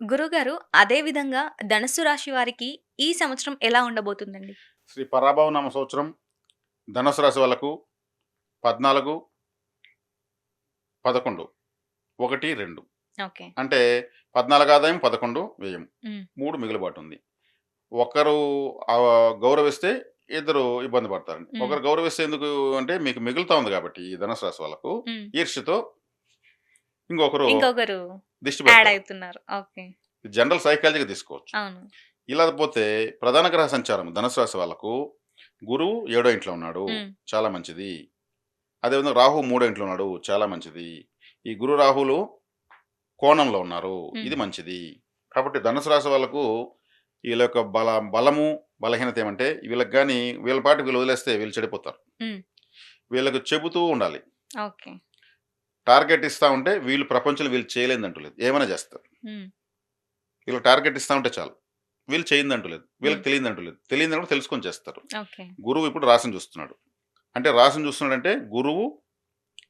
గురుగారు అదే విధంగా ధనుస్సు రాశి వారికి ఈ సంవత్సరం ఎలా ఉండబోతుందండి? శ్రీ పరాభవనామ సంవత్సరం ధనుసు రాశి వాళ్ళకు 14, 11, 1, 2 ఓకే. అంటే 14 ఆదాయం, 11 వ్యయం. హ్మ్. 3 మిగులుబాటు ఉంది. ఒకరు గౌరవిస్తే ఇద్దరు ఇబ్బంది పడతారండి. హ్మ్. ఒకరు గౌరవిస్తే ఎందుకు అంటే మీకు మిగులుతా ఉంది కాబట్టి ఈ ధనుసు రాశి వాళ్ళకు హ్మ్. ఈర్ష్యతో ఇంకొకరు ఇంకొకరు దిష్టి యాడ్ పెడతారు. అవుతున్నారు. ఓకే. జనరల్ సైకాలజీగా తీసుకోవచ్చు. అవును. ఇలా పోతే ప్రధాన గ్రహ సంచారం ధనుసు రాశి వాళ్ళకు గురువు 7వ ఇంట్లో ఉన్నాడు. హ్మ్. చాలా మంచిది. అదేవిధంగా రాహు 3వ ఇంట్లో ఉన్నాడు. చాలా మంచిది. ఈ గురు రాహులు కోణంలో ఉన్నారు. హ్మ్. ఇది మంచిది. కాబట్టి ధనుసు రాశి వాళ్ళకు వీళ్ళ యొక్క బలము, బలహీనత ఏమంటే వీళ్ళకి గాని వీళ్ళ పాటికి వీళ్ళు వదిలేస్తే వీళ్ళు చెడిపోతారు. హ్మ్. వీళ్ళకి చెబుతూ ఉండాలి. ఓకే. టార్గెట్ ఇస్తా ఉంటే వీళ్ళు ప్రపంచంలో వీళ్ళు చేయలేదంటూ లేదు. ఏమైనా చేస్తారు. హ్మ్. వీళ్ళు టార్గెట్ ఇస్తా ఉంటే చాలు. వీళ్ళు చేయిందంటూ లేదు. హ్మ్. వీళ్ళకి తెలియదంటూ లేదు. తెలియదని కూడా తెలుసుకొని చేస్తారు. ఓకే. గురువు ఇప్పుడు రాశిని చూస్తున్నాడు. అంటే రాశిని చూస్తున్నాడంటే గురువు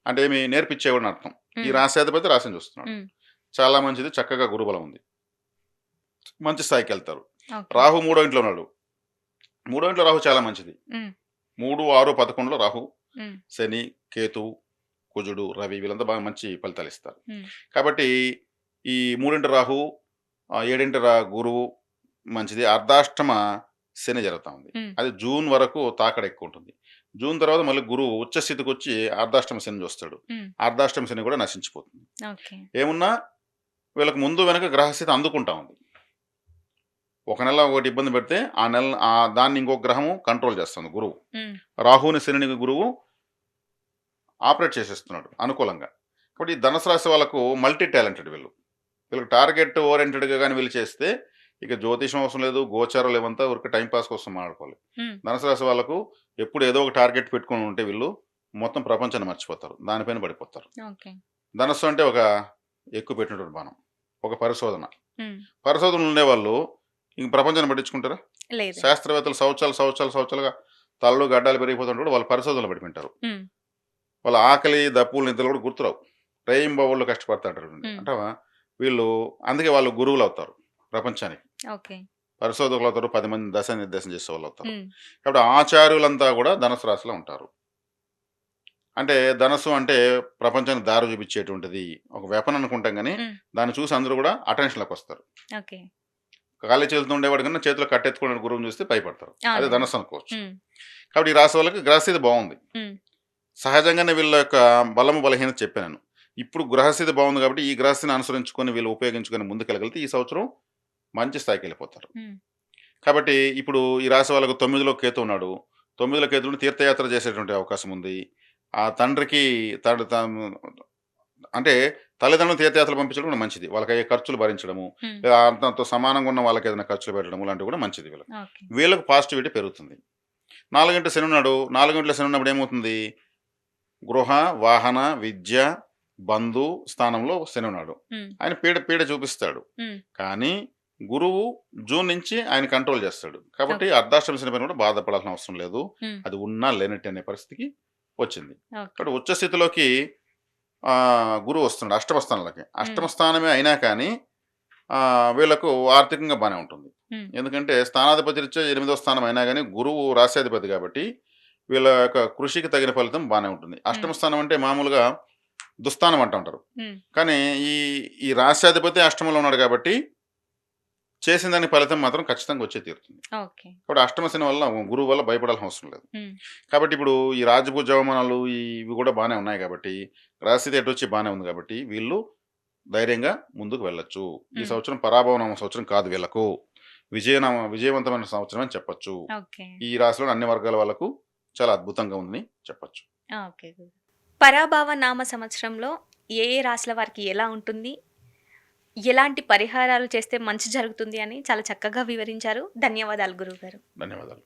అంటే ఏమి నేర్పించేవాడని అర్థం. ఈ హ్మ్. రాశ్యాధిపతి రాశిని చూస్తున్నాడు. హ్మ్. చాలా మంచిది. చక్కగా గురుబలం ఉంది. మంచి స్థాయికెళ్తారు. ఓకే. రాహు 3వ ఇంట్లో ఉన్నాడు. 3వ ఇంట్లో రాహు చాలా మంచిది. హ్మ్. 3, 6, 11లో రాహు, హ్మ్. శని, కేతువు, కుజుడు, రవి వీళ్ళంతా బాగా మంచి ఫలితాలు ఇస్తారు. హ్మ్. కాబట్టి ఈ 3 రాహు, 7 గురువు మంచిది. అర్ధాష్టమ శని జరుగుతా ఉంది. హ్మ్. అది జూన్ వరకు తాకడ ఎక్కువ ఉంటుంది. జూన్ తర్వాత మళ్ళీ గురువు ఉచ్చ స్థితికి వచ్చి అర్ధాష్టమ శని చూస్తాడు. హ్మ్. అర్ధాష్టమ శని కూడా నశించిపోతుంది. ఓకే. ఏమున్నా వీళ్ళకి ముందు వెనక గ్రహస్థితి అందుకుంటా ఉంది. ఒక నెల ఒకటి ఇబ్బంది పెడితే ఆ నెల దాన్ని ఇంకొక గ్రహము కంట్రోల్ చేస్తుంది గురువు. హ్మ్. రాహుని శనిని గురువు ఆపరేట్ చేసేస్తున్నాడు అనుకూలంగా. కాబట్టి ఈ ధనుసు రాశి వాళ్ళకు మల్టీ టాలెంటెడ్ వీళ్ళు. వీళ్ళకి టార్గెట్ ఓరియంటెడ్గా కానీ వీళ్ళు చేస్తే ఇక జ్యోతిషం అవసరం లేదు, గోచారాలు ఇవంతా ఊరికి టైం పాస్ కోసం మాట్లాడుకోవాలి. హ్మ్. ధనుసు రాశి వాళ్ళకు ఎప్పుడు ఏదో ఒక టార్గెట్ పెట్టుకొని ఉంటే వీళ్ళు మొత్తం ప్రపంచాన్ని మర్చిపోతారు. దానిపైన పడిపోతారు. ఓకే. ధనస్సు అంటే ఒక ఎక్కువ పెట్టినటువంటి బాణం. ఒక పరిశోధన. హ్మ్. పరిశోధనలు ఉండేవాళ్ళు ఇంక ప్రపంచాన్ని పట్టించుకుంటారా? లేదండి. శాస్త్రవేత్తలు సంవత్సరాలుగా తలలు గడ్డాలు పెరిగిపోతుంటే కూడా వాళ్ళు పరిశోధనలు పెట్టుకుంటారు. హ్మ్. వాళ్ళ ఆకలి, దప్పులు, నిద్రలు కూడా గుర్తురావు. రేయింబవళ్ళు కష్టపడతాంటారు. హ్మ్. అంటావా వీళ్ళు అందుకే వాళ్ళు గురువులు అవుతారు ప్రపంచానికి. ఓకే. పరిశోధకులు అవుతారు. 10 మంది దశానిర్దేశం చేసేవాళ్ళు అవుతారు. హ్మ్. కాబట్టి ఆచార్యులంతా కూడా ధనుసు రాశిలో ఉంటారు. అంటే ధనస్సు అంటే ప్రపంచానికి దారి చూపించేటువంటిది. ఒక వెపన్ అనుకుంటాం గానీ, హ్మ్. దాన్ని చూసి అందరూ కూడా అటెన్షన్‌లోకొస్తారు. ఓకే. ఖాళీ చేతులతో ఉండేవాడు కన్నా చేతిలో కట్టెత్తుకునే గురువుని చూస్తే భయపడతారు. అదే అవునండి. ధనస్సు అనుకోవచ్చు. హ్మ్. కాబట్టి ఈ రాశి వాళ్ళకి గ్రహస్థితి బాగుంది. హ్మ్. సహజంగానే వీళ్ళ యొక్క బలము, బలహీనత చెప్పాను. ఇప్పుడు గ్రహస్థితి బాగుంది కాబట్టి ఈ గ్రహస్థితిని అనుసరించుకొని వీళ్ళు ఉపయోగించుకొని ముందుకెళ్ళగలిగితే ఈ సంవత్సరం మంచి స్థాయికెళ్ళిపోతారు. హ్మ్. కాబట్టి ఇప్పుడు ఈ రాశి వాళ్ళకు 9లో కేతు ఉన్నాడు. 9లో కేతువుని తీర్థయాత్ర చేసేటువంటి అవకాశం ఉంది. ఆ తండ్రికి అంటే తల్లిదండ్రులను తీర్థయాత్రలు పంపించడం కూడా మంచిది. వాళ్ళకయ్యే ఖర్చులు భరించడము, హ్మ్. లేదా అంతంతో సమానంగా ఉన్న వాళ్ళకి ఏదైనా ఖర్చులు పెట్టడము లాంటివి కూడా మంచిది వీళ్ళకి. ఓకే. వీళ్ళకి పాజిటివిటీ పెరుగుతుంది. 4 శని ఉన్నాడు. 4 శని ఉన్నప్పుడు ఏమవుతుంది? గృహ, వాహన, విద్య, బంధు స్థానంలో శని ఉన్నాడు. హ్మ్. ఆయన పీడ పీడ చూపిస్తాడు. హ్మ్. కానీ గురువు జూన్ నుంచి ఆయన కంట్రోల్ చేస్తాడు. కాబట్టి ఓకే. అర్ధాష్టమ శని పైన కూడా బాధపడాల్సిన అవసరం లేదు. హ్మ్. అది ఉన్నా లేనట్టు అనే పరిస్థితికి వచ్చింది. ఓకే. కాబట్టి ఉచ్చ స్థితిలోకి గురువు వస్తున్నాడు అష్టమ స్థానంలోకి. హ్మ్. అష్టమ స్థానమే అయినా కానీ వీళ్ళకు ఆర్థికంగా బానే ఉంటుంది. హ్మ్. ఎందుకంటే స్థానాధిపతి రీత్యా 8వ స్థానం అయినా గాని గురువు రాశ్యాధిపతి కాబట్టి వీళ్ళ యొక్క కృషికి తగిన ఫలితం బానే ఉంటుంది. హ్మ్. అష్టమ స్థానం అంటే మామూలుగా దుస్థానం అంటా ఉంటారు. హ్మ్. కానీ ఈ ఈ రాశ్యాధిపతి అష్టమంలో ఉన్నాడు కాబట్టి చేసిన దాని ఫలితం మాత్రం ఖచ్చితంగా వచ్చే తీరుతుంది. ఓకే. కాబట్టి అష్టమ శని వల్ల గురువు వల్ల భయపడాల్సిన అవసరం లేదు. హ్మ్. కాబట్టి ఇప్పుడు ఈ రాజపూజ అవమానాలు ఇవి కూడా బానే ఉన్నాయి కాబట్టి రాశిది ఎటొచ్చి బానే ఉంది కాబట్టి వీళ్ళు ధైర్యంగా ముందుకు వెళ్ళొచ్చు. ఈ హ్మ్. సంవత్సరం పరాభవనామ సంవత్సరం కాదు వీళ్ళకు. విజయవంతమైన సంవత్సరం అని చెప్పొచ్చు. ఓకే. ఈ రాశిలోని అన్ని వర్గాల వాళ్ళకు చాలా అద్భుతంగా ఉందని చెప్పొచ్చు. ఓకే. గుడ్. పరాభవ నామ సంవత్సరంలో ఏ ఏ రాశుల వారికి ఎలా ఉంటుంది? ఎలాంటి పరిహారాలు చేస్తే మంచి జరుగుతుంది అని చాలా చక్కగా వివరించారు. ధన్యవాదాలు గురువుగారు. ధన్యవాదాలు.